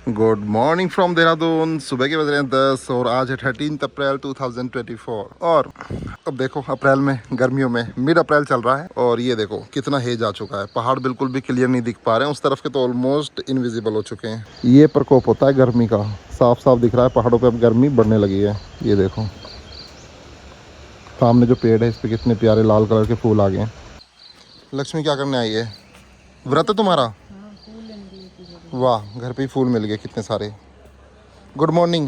Good morning from Dehradun. सुबह के बज रहे हैं 10 और आज है 13 अप्रैल 2024। और अब देखो अप्रैल में, गर्मियों में मिड अप्रैल चल रहा है और ये देखो कितना हेज आ चुका है। पहाड़ बिल्कुल भी क्लियर नहीं दिख पा रहे हैं, उस तरफ के तो ऑलमोस्ट इनविजिबल हो चुके हैं। ये प्रकोप होता है गर्मी का, साफ साफ दिख रहा है पहाड़ों पे अब गर्मी बढ़ने लगी है। ये देखो सामने जो पेड़ है इस पे कितने प्यारे लाल कलर के फूल आ गए हैं। लक्ष्मी क्या करने आई है? व्रत है तुम्हारा? वाह, घर पे ही फूल मिल गए कितने सारे। Good morning.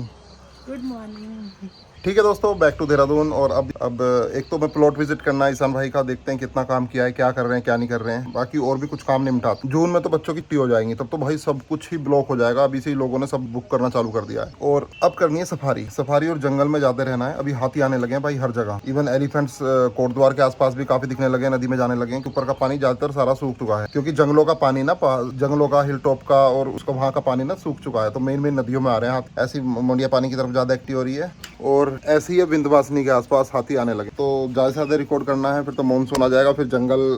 Good morning. ठीक है दोस्तों, बैक टू देहरादून। और अब एक तो मैं प्लॉट विजिट करना है ईशान भाई का, देखते हैं कितना काम किया है, क्या कर रहे हैं क्या नहीं कर रहे हैं। बाकी और भी कुछ काम निपटाते। जून में तो बच्चों की छुट्टी हो जाएंगी, तब तो भाई सब कुछ ही ब्लॉक हो जाएगा। अभी से ही लोगों ने सब बुक करना चालू कर दिया है। और अब करनी है सफारी और जंगल में जाते रहना है। अभी हाथी आने लगे हैं भाई हर जगह। इवन एलिफेंट्स कोटद्वार के आसपास भी काफी दिखने लगे, नदी में जाने लगे हैं। ऊपर का पानी ज्यादातर सारा सूख चुका है, क्योंकि जंगलों का पानी ना, जंगलों का, हिल टॉप का और उसका वहाँ का पानी ना सूख चुका है। तो मेन नदियों में आ रहे हैं ऐसी मंडिया पानी की तरफ ज्यादा एक्टिव हो रही है। और ऐसी ही विंध्यवासिनी के आसपास हाथी आने लगे, तो ज्यादा से ज्यादा रिकॉर्ड करना है। फिर तो मानसून आ जाएगा, फिर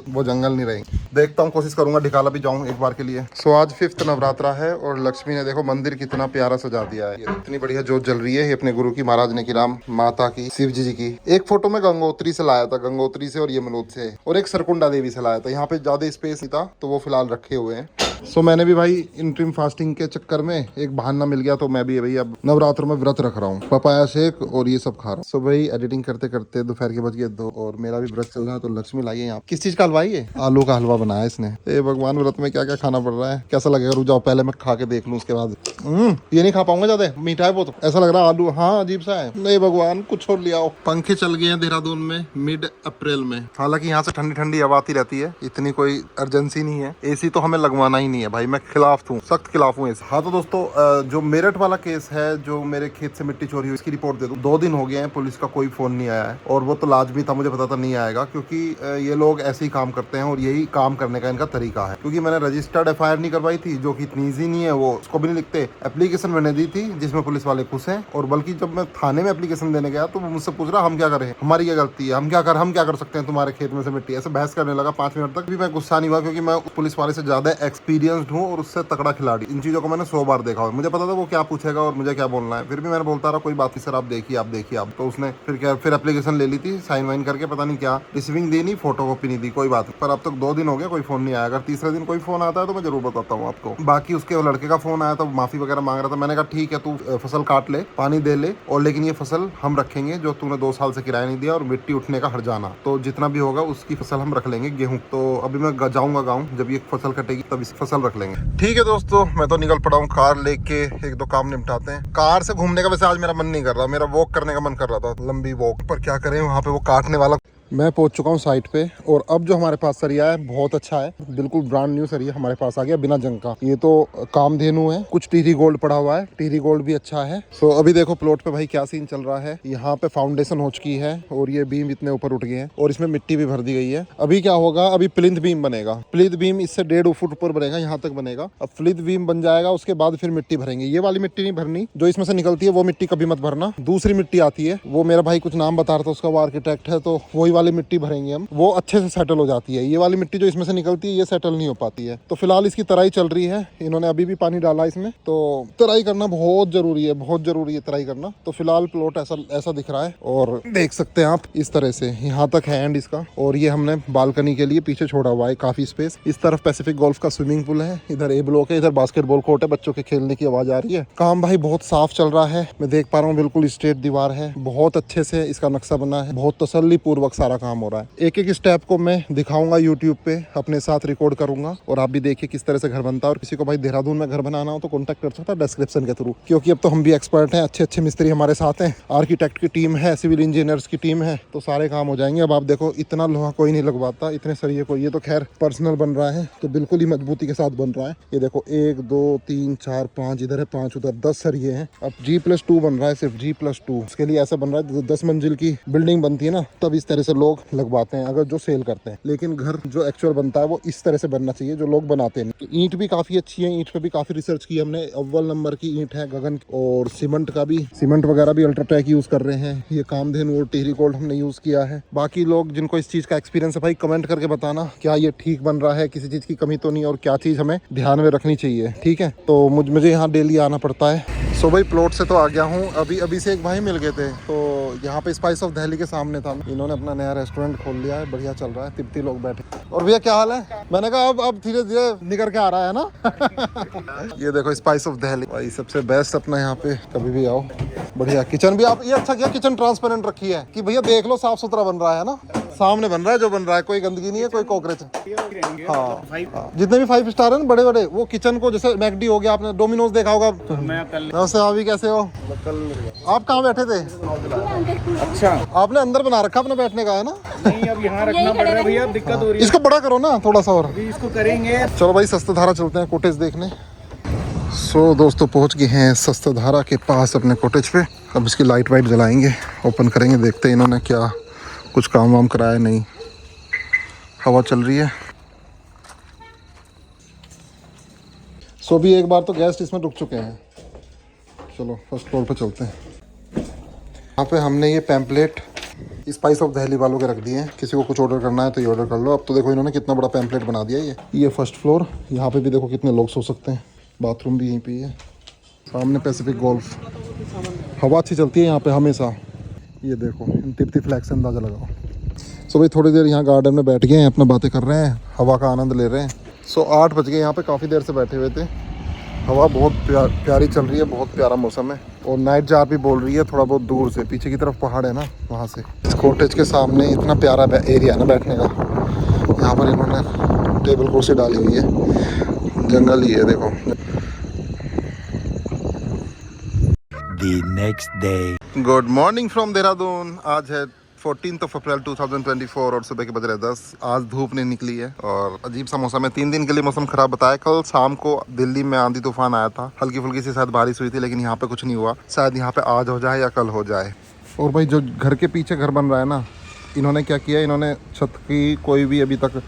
वो जंगल नहीं रहेंगे। देखता हूँ, कोशिश करूंगा ढिकाला भी जाऊँ एक बार के लिए। सो आज 5th नवरात्रा है और लक्ष्मी ने देखो मंदिर कितना प्यारा सजा दिया है। ये इतनी बढ़िया जोत जल रही है। ये अपने गुरु की, महाराज ने की, राम माता की, शिव जी की। एक फोटो में गंगोत्री से लाया था, गंगोत्री से और यमुनोत से, और एक सरकुंडा देवी से लाया था। यहाँ पे ज्यादा स्पेस नहीं था तो वो फिलहाल रखे हुए हैं। सो मैंने भी भाई इंटरिम फास्टिंग के चक्कर में एक बहाना मिल गया, तो मैं भी भाई अब नवरात्र में व्रत रख रहा हूँ। पपाया शेक और ये सब खा रहा हूँ। सो भाई एडिटिंग करते करते दोपहर के बज गए 2 और मेरा भी व्रत चल रहा है। तो लक्ष्मी लाई है यहाँ। किस चीज का हलवा है? आलू का हलवा बनाया इसने। ए भगवान, व्रत में क्या क्या खाना पड़ रहा है, कैसा लगेगा? रुक जाओ, पहले मैं खा के देख लूँ उसके बाद। ये नहीं खा पाऊंगा, ज्यादा मीठा है बहुत, ऐसा लग रहा है आलू। हाँ अजीब सा है। नहीं भगवान, कुछ और ले आओ। पंखे चल गए हैं देहरादून में मिड अप्रैल में। हालांकि यहाँ से ठंडी ठंडी हवा आती रहती है, इतनी कोई अर्जेंसी नहीं है। एसी तो हमें लगवाना ही नहीं है भाई, मैं खिलाफ हूँ, सख्त खिलाफ हूँ एसी। हाँ तो दोस्तों, जो मेरठ वाला केस है, जो मेरे खेत से मिट्टी चोरी हुई, इसकी रिपोर्ट दे दूं। 2 दिन हो गए हैं, पुलिस का कोई फोन नहीं आया है। और वो तो लाजमी था, मुझे पता था नहीं आएगा, क्योंकि ये लोग ऐसे ही काम करते हैं और यही काम करने का इनका तरीका है। क्योंकि मैंने रजिस्टर्ड FIR नहीं करवाई थी, जो कि इतनी ईजी नहीं है, वो उसको भी नहीं लिखते। एप्लीकेशन मैंने दी थी जिसमें पुलिस वाले खुश हैं। और बल्कि जब मैं थाने में एप्लीकेशन देने गया तो वो मुझसे पूछ रहा हम क्या करें, हमारी क्या गलती है, हम क्या कर सकते हैं तुम्हारे खेत में से मिट्टी। ऐसे बहस करने लगा 5 मिनट तक भी। मैं गुस्सा नहीं हुआ, क्योंकि मैं पुलिस वाले से ज्यादा एक्सपीरियंस्ड हूँ और उससे तगड़ा खिलाड़ी। इन चीजों को मैंने 100 बार देखा हुआ, मुझे पता था वो क्या पूछेगा और मुझे क्या बोलना है। फिर भी मैंने बोलता रहा कोई बात नहीं सर, आप देखिए आप। तो उसने फिर एप्लीकेशन ले ली थी, साइन वाइन करके, पता नहीं क्या, रिसीविंग दी नहीं, फोटो कॉपी नहीं दी, कोई बात नहीं। पर अब तक 2 दिन हो गया, कोई फोन नहीं आया। अगर तीसरे दिन कोई फोन आता है तो मैं जरूर बताता हूँ आपको। बाकी उसके लड़के का फोन आया तो माफी वगैरह मांग रहा था। मैंने कहा ठीक है, तू फसल काट ले, पानी दे ले, और लेकिन ये फसल हम रखेंगे जो तूने 2 साल से किराया नहीं दिया, और मिट्टी उठने का हर्जाना तो जितना भी होगा उसकी फसल हम रख लेंगे, गेहूं। तो अभी मैं जाऊंगा गाँव, जब ये फसल कटेगी तब इस फसल रख लेंगे। ठीक है दोस्तों, मैं तो निकल पड़ा हूँ कार लेके, 1-2 काम निपटाते हैं। कार से घूमने का वैसे आज मेरा मन नहीं कर रहा, मेरा वॉक करने का मन कर रहा था, लंबी वॉक। पर क्या करें, वहाँ पे वो काटने वाला। मैं पहुंच चुका हूं साइट पे, और अब जो हमारे पास सरिया है बहुत अच्छा है, बिल्कुल ब्रांड न्यू सरिया हमारे पास आ गया, बिना जंग का। ये तो कामधेनु है, कुछ टिहरी गोल्ड पड़ा हुआ है, टिहरी गोल्ड भी अच्छा है। सो अभी देखो प्लॉट पे भाई क्या सीन चल रहा है। यहाँ पे फाउंडेशन हो चुकी है और ये बीम इतने ऊपर उठ गए हैं और इसमें मिट्टी भी भर दी गई है। अभी क्या होगा, अभी प्लिंथ बीम बनेगा। प्लिंथ बीम इससे 1.5 फुट ऊपर बनेगा, यहाँ तक बनेगा। अब प्लिंथ बीम बन जाएगा, उसके बाद फिर मिट्टी भरेंगे। ये वाली मिट्टी नहीं भरनी, जो इसमें से निकलती है वो मिट्टी कभी मत भरना। दूसरी मिट्टी आती है, वो मेरा भाई कुछ नाम बता रहा था उसका, वो आर्किटेक्ट है, तो वही वाली मिट्टी भरेंगे। वो अच्छे से सेटल हो जाती है। ये वाली मिट्टी जो इसमें से निकलती है ये सेटल नहीं हो पाती है। तो फिलहाल इसकी तराई चल रही है, इन्होंने अभी भी पानी डाला इसमें, तो तराई करना बहुत जरूरी है, बहुत जरूरी है तराई करना। तो फिलहाल प्लॉट ऐसा दिख रहा है, और देख सकते हैं आप इस तरह से यहाँ तक है एंड इसका। और ये हमने बालकनी के लिए पीछे छोड़ा हुआ है काफी स्पेस। इस तरफ पैसिफिक गोल्फ का स्विमिंग पूल है, इधर A ब्लॉक है, इधर बास्केटबॉल कोर्ट है, बच्चों के खेलने की आवाज आ रही है। काम भाई बहुत साफ चल रहा है, मैं देख पा रहा हूँ, बिल्कुल स्ट्रेट दीवार है, बहुत अच्छे से इसका नक्शा बना है, बहुत तसल्ली पूर्वक सारा काम हो रहा है। एक एक स्टेप को मैं दिखाऊंगा यूट्यूब पे, अपने साथ रिकॉर्ड करूंगा, और आप भी देखिए किस तरह से घर बनता है। और किसी को भाई देहरादून में घर बनाना हो तो कॉन्टैक्ट कर सकता है डिस्क्रिप्शन के थ्रू, क्योंकि अब तो हम भी एक्सपर्ट हैं, अच्छे अच्छे मिस्त्री हमारे साथ हैं, आर्किटेक्ट की टीम है, सिविल इंजीनियर्स की टीम है, तो सारे काम हो जाएंगे। अब आप देखो इतना लोहा कोई नहीं लगवाता, इतने सरिये को, ये तो खैर पर्सनल बन रहा है तो बिल्कुल ही मजबूती के साथ बन रहा है। ये देखो 1 2 3 4 5, इधर है 5, उधर 10 सरिये हैं। अब G+2 बन रहा है, सिर्फ G+2। इसके लिए ऐसा बन रहा है 10 मंजिल की बिल्डिंग बनती है ना, तब इस तरह से लोग लगवाते हैं, अगर जो सेल करते हैं। लेकिन घर जो एक्चुअल बनता है वो इस तरह से बनना चाहिए जो लोग बनाते हैं। तो ईंट भी काफ़ी अच्छी है, ईंट पे भी काफ़ी रिसर्च की हमने। अव्वल नंबर की ईंट है गगन, और सीमेंट का भी, सीमेंट वगैरह भी अल्ट्राटेक यूज़ कर रहे हैं। ये कामधेनु और टेहरी गोल्ड हमने यूज़ किया है। बाकी लोग जिनको इस चीज़ का एक्सपीरियंस है भाई, कमेंट करके बताना क्या ये ठीक बन रहा है, किसी चीज़ की कमी तो नहीं, और क्या चीज़ हमें ध्यान में रखनी चाहिए। ठीक है, तो मुझे यहाँ डेली आना पड़ता है। सो भाई प्लॉट से तो आ गया हूँ। अभी से एक भाई मिल गए थे, तो यहाँ पे स्पाइस ऑफ दिल्ली के सामने था। इन्होंने अपना नया रेस्टोरेंट खोल लिया है, बढ़िया चल रहा है, तिब्बती लोग बैठे। और भैया क्या हाल है? मैंने कहा अब धीरे धीरे निकल के आ रहा है ना। ये देखो स्पाइस ऑफ दिल्ली भाई, सबसे बेस्ट अपना यहाँ पे, कभी भी आओ। बढ़िया किचन भी, आप ये अच्छा किया किचन ट्रांसपेरेंट रखी है कि भैया देख लो साफ सुथरा बन रहा है ना, सामने बन रहा है जो बन रहा है, कोई गंदगी नहीं है, कोई कॉकरोच। हाँ, जितने भी 5 स्टार है ना बड़े बड़े, वो किचन को, जैसे मैकडी हो गया, आपने डोमिनोज देखा होगा। नमस्ते भाभी, कैसे हो? आप कहाँ बैठे थे? अच्छा, आपने अंदर बना रखा अपने बैठने का, है ना? नहीं अब यहाँ रखना पड़ रहा है भैया, दिक्कत हो रही है। इसको बड़ा करो ना थोड़ा सा और। अभी इसको करेंगे। चलो भाई सस्तधारा चलते हैं कॉटेज देखने। सो दोस्तों पहुंच गए हैं सस्तधारा के पास अपने कॉटेज पे। अब इसकी लाइट वाइट जलाएंगे, ओपन करेंगे, देखते हैं इन्होंने क्या कुछ काम वाम कराया नहीं। हवा चल रही है। सो भी एक बार तो गेस्ट इसमें रुक चुके हैं। चलो फर्स्ट फ्लोर पे चलते हैं। यहाँ पे हमने ये पैम्पलेट स्पाइस ऑफ दिल्ली वालों के रख दिए हैं, किसी को कुछ ऑर्डर करना है तो ये ऑर्डर कर लो। अब तो देखो इन्होंने कितना बड़ा पैम्पलेट बना दिया। ये फर्स्ट फ्लोर, यहाँ पे भी देखो कितने लोग सो सकते हैं, बाथरूम भी यहीं पे है। सामने पैसिफिक गोल्फ, हवा अच्छी चलती है यहाँ पे हमेशा। ये देखो तिब्बती फ्लैग से अंदाज़ा लगाओ। सो भाई थोड़ी देर यहाँ गार्डन में बैठ गए हैं, अपना बातें कर रहे हैं, हवा का आनंद ले रहे हैं। सो 8 बज गए, यहाँ पे काफ़ी देर से बैठे हुए थे। हवा बहुत प्यारी चल रही है, बहुत प्यारा मौसम है। और नाइट जार भी बोल रही है थोड़ा बहुत दूर से, पीछे की तरफ पहाड़ है ना, वहाँ से। इस कॉटेज के सामने इतना प्यारा एरिया है ना बैठने का। यहाँ पर इन्होंने टेबल कुर्सी डाली हुई है, जंगल ही है देखो। The next day. Good morning from Dehradun. आज है 14 अप्रैल 2024 और सुबह के बज रहे 10। आज धूप नहीं निकली है और अजीब सा मौसम है। 3 दिन के लिए मौसम खराब बताया। कल शाम को दिल्ली में आंधी तूफान आया था, हल्की फुल्की सी शायद बारिश हुई थी, लेकिन यहाँ पे कुछ नहीं हुआ। शायद यहाँ पे आज हो जाए या कल हो जाए। और भाई जो घर के पीछे घर बन रहा है ना, इन्होंने क्या किया, इन्होंने छत की कोई भी अभी तक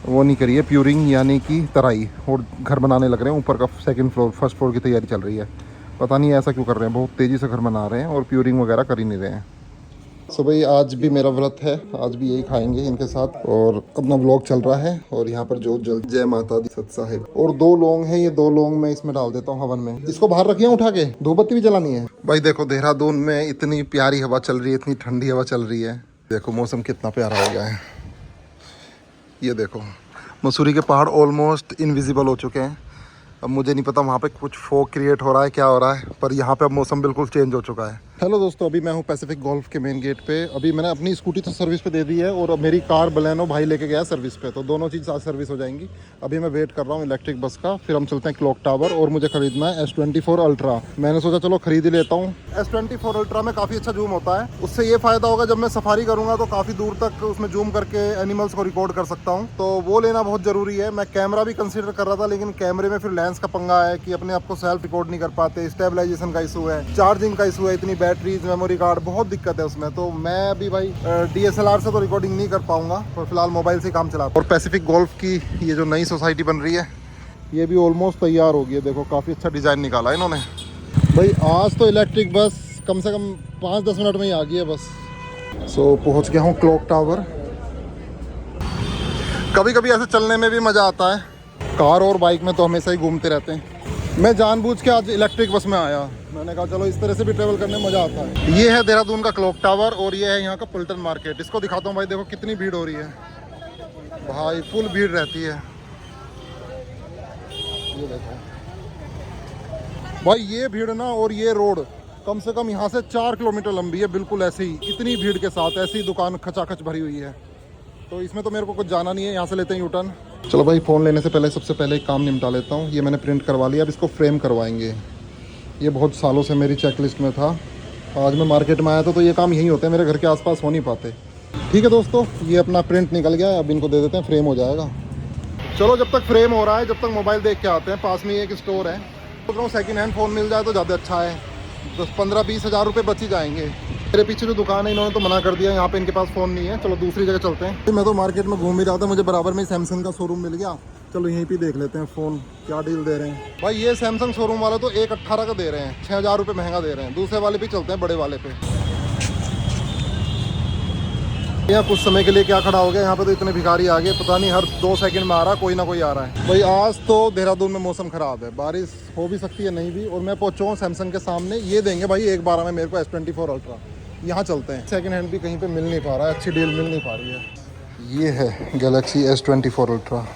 वो नहीं करी है, प्यूरिंग यानी कि तराई, और घर बनाने लग रहे हैं। ऊपर का सेकंड फ्लोर, फर्स्ट फ्लोर की तैयारी चल रही है। पता नहीं ऐसा क्यों कर रहे हैं, बहुत तेज़ी से घर बना रहे हैं और प्यूरिंग वगैरह कर ही नहीं रहे हैं। सो भाई आज भी मेरा व्रत है, आज भी यही खाएंगे इनके साथ, और अपना व्लॉग चल रहा है। और यहाँ पर जो जल जय माता दी सत साहिब, और 2 लौंग हैं, ये 2 लौंग मैं इसमें डाल देता हूँ हवन में। इसको बाहर रखिए उठा के, धूप बत्ती भी जलानी है। भाई देखो देहरादून में इतनी प्यारी हवा चल रही है, इतनी ठंडी हवा चल रही है। देखो मौसम कितना प्यारा हो गया है। ये देखो मसूरी के पहाड़ ऑलमोस्ट इनविजिबल हो चुके हैं। अब मुझे नहीं पता वहाँ पे कुछ फॉग क्रिएट हो रहा है, क्या हो रहा है, पर यहाँ पे अब मौसम बिल्कुल चेंज हो चुका है। हेलो दोस्तों, अभी मैं हूँ पैसिफिक गोल्फ के मेन गेट पे। अभी मैंने अपनी स्कूटी तो सर्विस पे दे दी है, और अब मेरी कार बलेनो भाई लेके गया सर्विस पे, तो दोनों चीज़ आज सर्विस हो जाएंगी। अभी मैं वेट कर रहा हूँ इलेक्ट्रिक बस का, फिर हम चलते हैं क्लॉक टावर। और मुझे खरीदना है S24 अल्ट्रा। मैंने सोचा चलो खरीद ही लेता हूँ। S24 अल्ट्रा में काफ़ी अच्छा जूम होता है, उससे ये फ़ायदा होगा जब मैं सफारी करूँगा तो काफ़ी दूर तक उसमें जूम करके एनिमल्स को रिकॉर्ड कर सकता हूँ, तो वो लेना बहुत ज़रूरी है। मैं कैमरा भी कंसिडर कर रहा था, लेकिन कैमरे में फिर लेंस का पंगा है कि अपने आप को सेल्फ रिकॉर्ड नहीं कर पाते, स्टेबलाइजेशन का इशू है, चार्जिंग का इशू है, इतनी बैटरीज, मेमोरी कार्ड, बहुत दिक्कत है उसमें। तो मैं अभी भाई DSLR से तो रिकॉर्डिंग नहीं कर पाऊंगा, पर फिलहाल मोबाइल से काम चलाता हूं। और पैसिफिक गोल्फ की ये जो नई सोसाइटी बन रही है, ये भी ऑलमोस्ट तैयार हो गई है। देखो काफ़ी अच्छा डिज़ाइन निकाला इन्होंने। भाई आज तो इलेक्ट्रिक बस कम से कम 5-10 मिनट में ही आ गई है बस। सो पहुँच गया हूँ क्लॉक टावर। कभी कभी ऐसे चलने में भी मज़ा आता है, कार और बाइक में तो हमेशा ही घूमते रहते हैं। मैं जानबूझ के आज इलेक्ट्रिक बस में आया, मैंने कहा चलो इस तरह से भी ट्रेवल करने में मज़ा आता है। ये है देहरादून का क्लॉक टावर, और ये है यहाँ का पल्टन मार्केट। इसको दिखाता हूँ भाई, देखो कितनी भीड़ हो रही है भाई, फुल भीड़ रहती है। ये देखो भाई, ये भीड़ ना, और ये रोड कम से कम यहाँ से 4 किलोमीटर लंबी है, बिल्कुल ऐसे ही, इतनी भीड़ के साथ ऐसी दुकान खचाखच भरी हुई है। तो इसमें तो मेरे को कुछ जाना नहीं है, यहाँ से लेते हैं यूटर्न। चलो भाई फ़ोन लेने से पहले सबसे पहले एक काम निपटा लेता हूँ। ये मैंने प्रिंट करवा लिया, अब इसको फ्रेम करवाएंगे। ये बहुत सालों से मेरी चेकलिस्ट में था। आज मैं मार्केट में आया था तो ये काम यही होते हैं, मेरे घर के आसपास हो नहीं पाते। ठीक है दोस्तों, ये अपना प्रिंट निकल गया है, अब इनको दे देते हैं, फ्रेम हो जाएगा। चलो जब तक फ्रेम हो रहा है, जब तक मोबाइल देख के आते हैं। पास में एक स्टोर है, सोच रहा हूँ सेकेंड हैंड फ़ोन मिल जाए तो ज़्यादा अच्छा है। 10-15-20 हज़ार रुपये बच ही जाएंगे। मेरे पीछे जो दुकान है इन्होंने तो मना कर दिया, यहाँ पे इनके पास फ़ोन नहीं है। चलो दूसरी जगह चलते हैं। मैं तो मार्केट में घूम ही रहा था, मुझे बराबर में सैमसंग का शोरूम मिल गया। चलो यहीं पे देख लेते हैं फ़ोन क्या डील दे रहे हैं। भाई ये सैमसंग शोरूम वाले तो 1,18 का दे रहे हैं, 6,000 रुपये महंगा दे रहे हैं। दूसरे वाले पे चलते हैं, बड़े वाले पे। यहाँ कुछ समय के लिए क्या खड़ा हो गया, यहाँ पे तो इतने भिखारी आ गए, पता नहीं हर 2 सेकंड में आ रहा कोई ना कोई आ रहा है। भाई आज तो देहरादून में मौसम ख़राब है, बारिश हो भी सकती है नहीं भी। और मैं पहुँचा हूँ सैमसंग के सामने, ये देंगे भाई 1,12 में मेरे को S24 अल्ट्रा। यहाँ चलते हैं। सेकंड हैंड भी कहीं पे मिल नहीं पा रहा है, अच्छी डील मिल नहीं पा रही है। ये है गैलेक्सी S24 अल्ट्रा,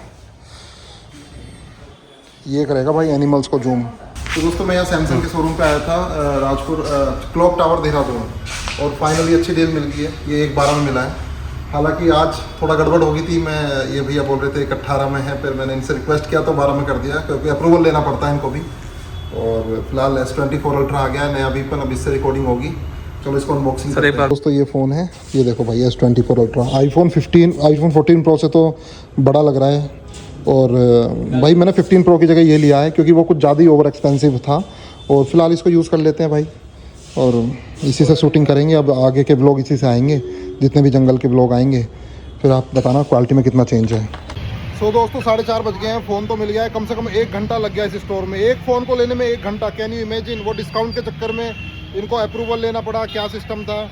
ये करेगा भाई एनिमल्स को जूम। तो दोस्तों मैं यहाँ सैमसंग के शोरूम पे आया था, राजपुर क्लॉक टावर देहरादून, और फाइनली अच्छी डील मिल गई है। ये 1,12 में मिला है। हालांकि आज थोड़ा गड़बड़ हो गई थी, मैं ये भैया बोल रहे थे 1,18 में है, फिर मैंने इनसे रिक्वेस्ट किया तो 12 में कर दिया, क्योंकि अप्रूवल लेना पड़ता है इनको भी। और फिलहाल S24 अल्ट्रा आ गया है नया वीपन, अब इससे रिकॉर्डिंग होगी। चलो इसको अनबॉक्सिंग करते हैं। दोस्तों ये फ़ोन है, ये देखो भाई S24 अल्ट्रा। iPhone 14 Pro से तो बड़ा लग रहा है। और भाई मैंने 15 Pro की जगह ये लिया है, क्योंकि वो कुछ ज़्यादा ही ओवर एक्सपेंसिव था। और फिलहाल इसको यूज़ कर लेते हैं भाई, और इसी से शूटिंग करेंगे। अब आगे के ब्लॉग इसी से आएंगे, जितने भी जंगल के ब्लॉग आएंगे, फिर आप बताना क्वालिटी में कितना चेंज है। सो दोस्तों 4:30 बज गए हैं, फ़ोन तो मिल गया है। कम से कम 1 घंटा लग गया इस स्टोर में, एक फ़ोन को लेने में 1 घंटा। कैन यू इमेजिन, वो डिस्काउंट के चक्कर में इनको अप्रूवल लेना पड़ा, क्या सिस्टम था।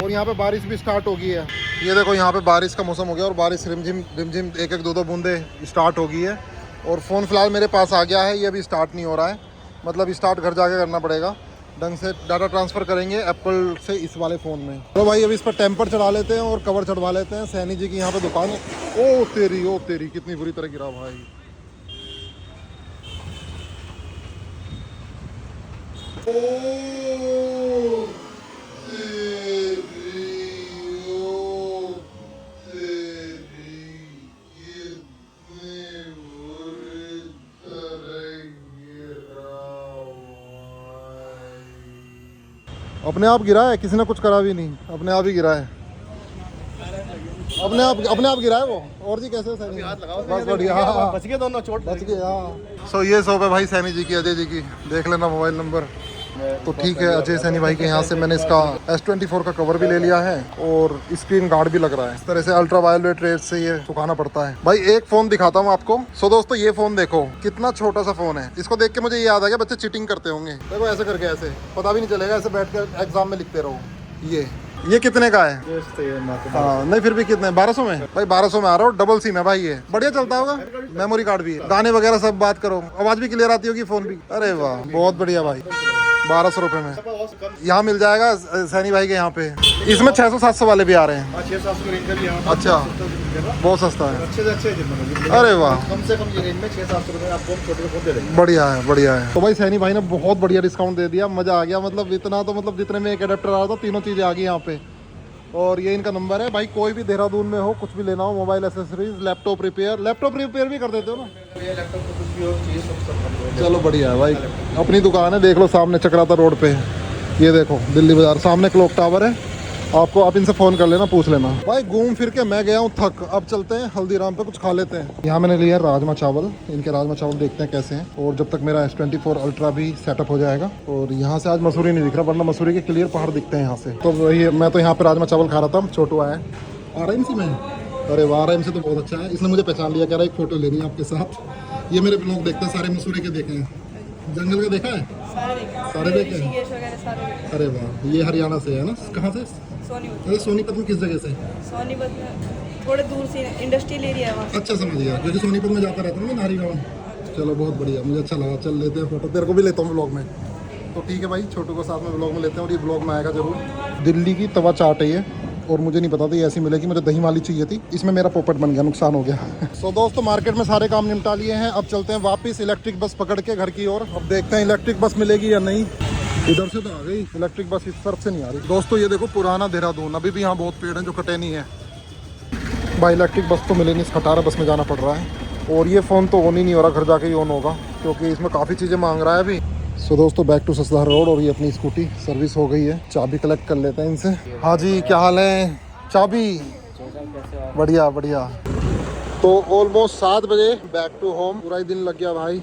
और यहाँ पे बारिश भी स्टार्ट हो गई है। ये देखो यहाँ पे बारिश का मौसम हो गया, और बारिश रिमझिम 1-1, 2-2 बूंदे स्टार्ट हो गई है। और फ़ोन फ़िलहाल मेरे पास आ गया है, ये अभी स्टार्ट नहीं हो रहा है, मतलब स्टार्ट घर जाके करना पड़ेगा। ढंग से डाटा ट्रांसफ़र करेंगे एप्पल से इस वाले फ़ोन में। तो भाई अभी इस पर टेम्पर चढ़ा लेते हैं और कवर चढ़वा लेते हैं। सैनी जी की यहाँ पे दुकान है। ओ तेरी कितनी बुरी तरह गिरा भाई। अपने आप गिरा है, किसी ने कुछ करा भी नहीं, अपने आप ही गिरा है। अपने आप गिरा है वो। और जी कैसे सैनी? बस बढ़िया, बच गए दोनों, चोट बच गए। हाँ सो ये शॉप है भाई सैनी जी की, अजय जी की, देख लेना मोबाइल नंबर। तो ठीक है, अजय सैनी भाई के यहाँ से मैंने इसका S24 का कवर भी ले लिया है, और स्क्रीन गार्ड भी लग रहा है। इस तरह से अल्ट्रा वायलेट रेट से ये सुखाना पड़ता है। भाई एक फ़ोन दिखाता हूँ आपको। सो दोस्तों ये फ़ोन देखो, कितना छोटा सा फ़ोन है। इसको देख के मुझे याद आ गया, बच्चे चीटिंग करते होंगे। देखो ऐसे करके, ऐसे पता भी नहीं चलेगा, ऐसे बैठ कर एग्जाम में लिखते रहो। ये कितने का है? हाँ नहीं फिर भी कितने, 1200 में? भाई 1200 में आ रहा हो, डबल सिम है भाई, ये बढ़िया चलता होगा। मेमोरी कार्ड भी है, गाने वगैरह सब बात करो, आवाज़ भी क्लियर आती होगी, फ़ोन भी। अरे वाह बहुत बढ़िया भाई, 1200 रुपये में यहाँ मिल जाएगा सैनी भाई के यहाँ पे। इसमें 600-700 वाले भी आ रहे हैं। 600-700 रेंज का भी है। अच्छा बहुत सस्ता है। अच्छे से अच्छे अरे वाह, कम से कम ये रेंज में 600-700 रुपये आपको छोटे फोन दे देंगे। बढ़िया है। तो भाई सैनी भाई ने बहुत बढ़िया डिस्काउंट दे दिया, मज़ा आ गया। मतलब इतना तो, मतलब जितने में एक एडेप्टर आ रहा था, तीनों चीज़ें आ गई यहाँ पे। और ये इनका नंबर है भाई, कोई भी देहरादून में हो, कुछ भी लेना हो, मोबाइल एसेसरीज, लैपटॉप रिपेयर भी कर देते हो ना? चलो बढ़िया है भाई, अपनी दुकान है, देख लो सामने चक्राता रोड पे। ये देखो दिल्ली बाजार, सामने क्लॉक टावर है। आपको आप इनसे फ़ोन कर लेना, पूछ लेना। भाई घूम फिर के मैं गया हूँ थक, अब चलते हैं हल्दीराम पे कुछ खा लेते हैं। यहाँ मैंने लिया राजमा चावल, इनके राजमा चावल देखते हैं कैसे हैं। और जब तक मेरा S24 अल्ट्रा भी सेटअप हो जाएगा। और यहाँ से आज मसूरी नहीं दिख रहा, वरना मसूरी के क्लियर पहाड़ दिखते हैं यहाँ से। तो वही मैं तो यहाँ पे राजमा चावल खा रहा था। छोटू आया RM से में, अरे वाह RM से तो बहुत अच्छा है। इसने मुझे पहचान लिया, कह रहा है एक फ़ोटो लेनी है आपके साथ। ये मेरे ब्लॉग देखते हैं सारे, मसूरी के देखे हैं, जंगल का देखा है, सारे देखे हैं। अरे वाह, ये हरियाणा से है ना? कहाँ से? अरे सोनीपत में किस जगह से? सोनीपत में थोड़े दूर से इंडस्ट्रियल एरिया है वहाँ। अच्छा समझ गया, क्योंकि सोनीपत में जाता रहता हूँ मैं, नारी गाँव। चलो बहुत बढ़िया, मुझे अच्छा लगा। चल लेते हैं फोटो, तेरे को भी लेता हूँ ब्लॉग में। तो ठीक है भाई, छोटू को साथ में ब्लॉग में लेते हैं, और ये ब्लॉग में आएगा जरूर। दिल्ली की तवा चाट है ये, और मुझे नहीं पता था ये ऐसी मिलेगी, मुझे दही वाली चाहिए थी। इसमें मेरा पोपट बन गया, नुकसान हो गया। सो दोस्तों मार्केट में सारे काम निपटा लिए हैं, अब चलते हैं वापस इलेक्ट्रिक बस पकड़ के घर की ओर। अब देखते हैं इलेक्ट्रिक बस मिलेगी या नहीं। इधर से तो आ गई इलेक्ट्रिक बस, इस तरफ से नहीं आ रही। दोस्तों ये देखो पुराना देहरादून, अभी भी यहाँ बहुत पेड़ हैं जो कटे नहीं है। भाई इलेक्ट्रिक बस तो मिले नहीं, इस खटारा बस में जाना पड़ रहा है। और ये फ़ोन तो ऑन ही नहीं हो रहा, घर जाके ही ऑन होगा, क्योंकि इसमें काफ़ी चीज़ें मांग रहा है अभी। सो दोस्तों बैक टू ससलार रोड, और ये अपनी स्कूटी सर्विस हो गई है। चाबी कलेक्ट कर लेते हैं इनसे। हाँ जी क्या हाल है? चाबी बढ़िया। तो ऑलमोस्ट 7 बजे बैक टू होम, पूरा ही दिन लग गया भाई।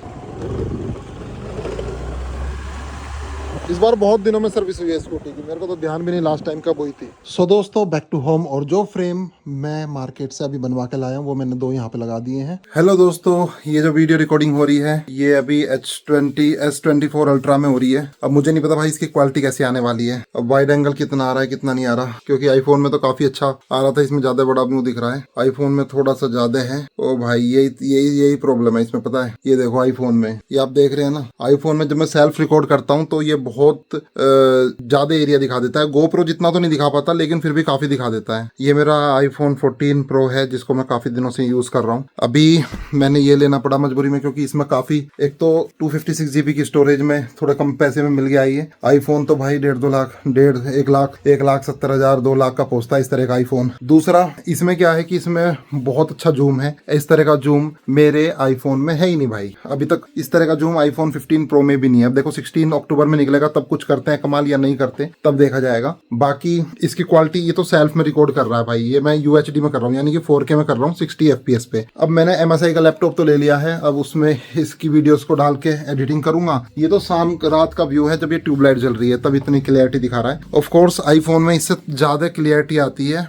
इस बार बहुत दिनों में सर्विस हुई है स्कूटी की, मेरे को तो ध्यान भी नहीं लास्ट टाइम कब हुई थी। सो दोस्तों बैक टू होम, और जो फ्रेम मैं मार्केट से अभी बनवा के लाया हूँ वो मैंने 2 यहाँ पे लगा दिए हैं। हेलो दोस्तों, ये जो वीडियो रिकॉर्डिंग हो रही है ये अभी S24 अल्ट्रा में हो रही है। अब मुझे नहीं पता भाई इसकी क्वालिटी कैसी आने वाली है, अब वाइड एंगल कितना आ रहा है कितना नहीं आ रहा, क्योंकि आईफोन में तो काफी अच्छा आ रहा था, इसमें ज्यादा बड़ा व्यू दिख रहा है, आईफोन में थोड़ा सा ज्यादा है। ओ भाई यही प्रॉब्लम है इसमें, पता है। ये देखो आईफोन में, ये आप देख रहे हैं ना, आईफोन में जब मैं सेल्फ रिकॉर्ड करता हूँ तो ये बहुत ज्यादा एरिया दिखा देता है। GoPro जितना तो नहीं दिखा पाता लेकिन फिर भी काफी दिखा देता है। ये मेरा आईफोन 14 प्रो है जिसको मैं काफी दिनों से यूज कर रहा हूँ। अभी मैंने ये लेना पड़ा मजबूरी में, क्योंकि इसमें काफी, एक तो 256 GB की स्टोरेज में थोड़े कम पैसे में मिल गया ये आईफोन। तो भाई 1.5-2 लाख, 1,70,000 2 लाख का पहुंचता है इस तरह का आईफोन। दूसरा इसमें क्या है कि इसमें बहुत अच्छा जूम है, इस तरह का जूम मेरे आईफोन में है ही नहीं भाई। अभी तक इस तरह का जूम आईफोन 15 प्रो में भी नहीं है। अब देखो 16 अक्टूबर में निकलेगा, तब कुछ करते हैं कमाल या नहीं करते तब देखा जाएगा। बाकी इसकी क्वालिटी, ये तो सेल्फ में रिकॉर्ड कर रहा है भाई, ये मैं UHD में कर रहा हूँ यानी कि 4K में कर रहा हूँ 60 FPS पे। अब मैंने MSI का लैपटॉप तो ले लिया है, अब उसमें इसकी वीडियोस को डाल के एडिटिंग करूंगा। ये तो शाम रात का व्यू है जब ये ट्यूबलाइट जल रही है तब इतनी क्लियरिटी दिखा रहा है। ऑफ कोर्स आईफोन में इससे ज्यादा क्लियरिटी आती है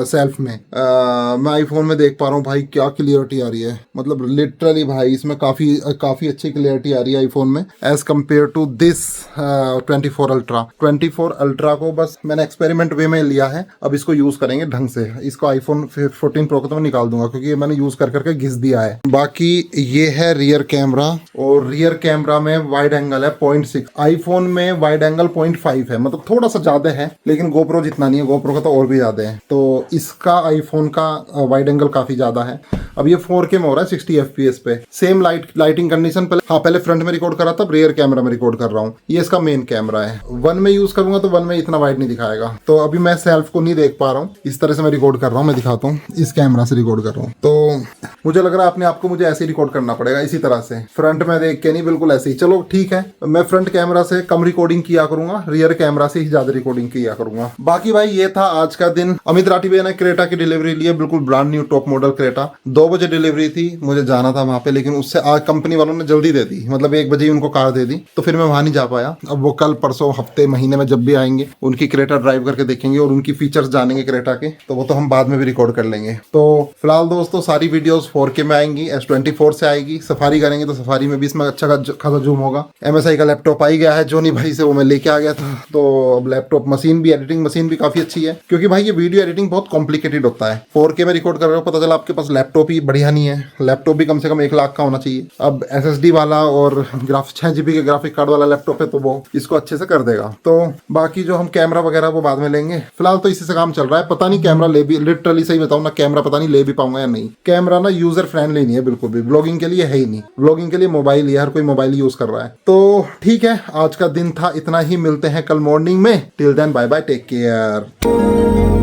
सेल्फ में। मैं आईफोन में देख पा रहा हूँ भाई क्या क्लियरिटी आ रही है, मतलब लिटरली भाई इसमें काफी अच्छी क्लियरिटी आ रही है आईफोन में as compared to this 24 ultra. 24 ultra को बस मैंने एक्सपेरिमेंट वे में लिया है, अब इसको यूज करेंगे ढंग से। इसको आईफोन 14 प्रो को तो मैं निकाल दूंगा क्योंकि ये मैंने यूज कर करके घिस दिया है। बाकी ये है रियर कैमरा, और रियर कैमरा में वाइड एंगल है 0.6, आईफोन में वाइड एंगल 0.5 है, मतलब थोड़ा सा ज्यादा है लेकिन GoPro जितना नहीं है, GoPro का तो और भी ज्यादा है। तो इसका आईफोन का वाइड एंगल काफी ज्यादा है। अब ये 4K में हो रहा है 60 FPS पे। सेम लाइटिंग कंडीशन पहले फ्रंट में रिकॉर्ड करा था, अब रियर कैमरा में रिकॉर्ड कर रहा हूँ। ये इसका मेन कैमरा है। 1 में यूज करूंगा तो 1 में इतना वाइड नहीं दिखाएगा, तो अभी मैं सेल्फ को नहीं देख पा रहा हूँ, इस तरह से मैं रिकॉर्ड कर रहा हूँ। मैं दिखाता हूँ, इस कैमरा से रिकॉर्ड कर रहा हूँ, तो मुझे लग रहा है अपने आप को मुझे ऐसे ही रिकॉर्ड करना पड़ेगा, इसी तरह से फ्रंट में देख के नहीं, बिल्कुल ऐसे ही। चलो ठीक है, मैं फ्रंट कैमरा से कम रिकॉर्डिंग किया करूंगा, रियर कैमरा से ही ज्यादा रिकॉर्डिंग किया करूंगा। बाकी भाई ये था आज का दिन। अमित राठी भैया ने क्रेटा की डिलीवरी ली है, बिल्कुल brand new top model Creta. 2 बजे डिलीवरी थी, मुझे जाना था वहां पे, लेकिन उससे आज कंपनी वालों ने जल्दी दे दी, मतलब 1 बजे ही उनको कार दे दी, तो फिर मैं वहां नहीं जा पाया। अब वो कल परसों हफ्ते महीने में जब भी आएंगे उनकी क्रेटा ड्राइव करके देखेंगे और उनकी फीचर्स जानेंगे क्रेटा के, तो वो तो हम बाद में भी रिकॉर्ड कर लेंगे। तो फिलहाल दोस्तों सारी वीडियोस 4K में आएंगी, S24 से आएगी। सफारी करेंगे तो सफारी में भी इसमें अच्छा खासा जूम होगा। MSI का लैपटॉप आ ही गया है जोनी भाई से, वो मैं लेके आ गया था, तो अब लैपटॉप मशीन भी, एडिटिंग मशीन भी काफी अच्छी है, क्योंकि भाई ये वीडियो एडिटिंग बहुत कॉम्प्लिकेटेड होता है। 4K में रिकॉर्ड कर रहे हो, पता चला आपके पास लैपटॉप ही बढ़िया नहीं है, लैपटॉप भी कम से कम 1 लाख का होना चाहिए। अब SSD वाला और 6 GB के ग्राफिक कार्ड वाला लैपटॉप है तो वो इसको अच्छे से कर देगा। तो बाकी जो हम कैमरा वगैरह वो बाद में लेंगे, फिलहाल तो इसी से काम चल रहा है। पता नहीं कैमरा ले भी, लिटरली सही बताऊं ना, कैमरा पता नहीं ले भी पाऊंगा या नहीं। कैमरा ना यूजर फ्रेंडली नहीं है बिल्कुल भी, ब्लॉगिंग के लिए है ही नहीं। ब्लॉगिंग के लिए मोबाइल ही, हर कोई मोबाइल यूज कर रहा है। तो ठीक है, आज का दिन था इतना ही, मिलते हैं कल मॉर्निंग में। Till then bye bye, take care.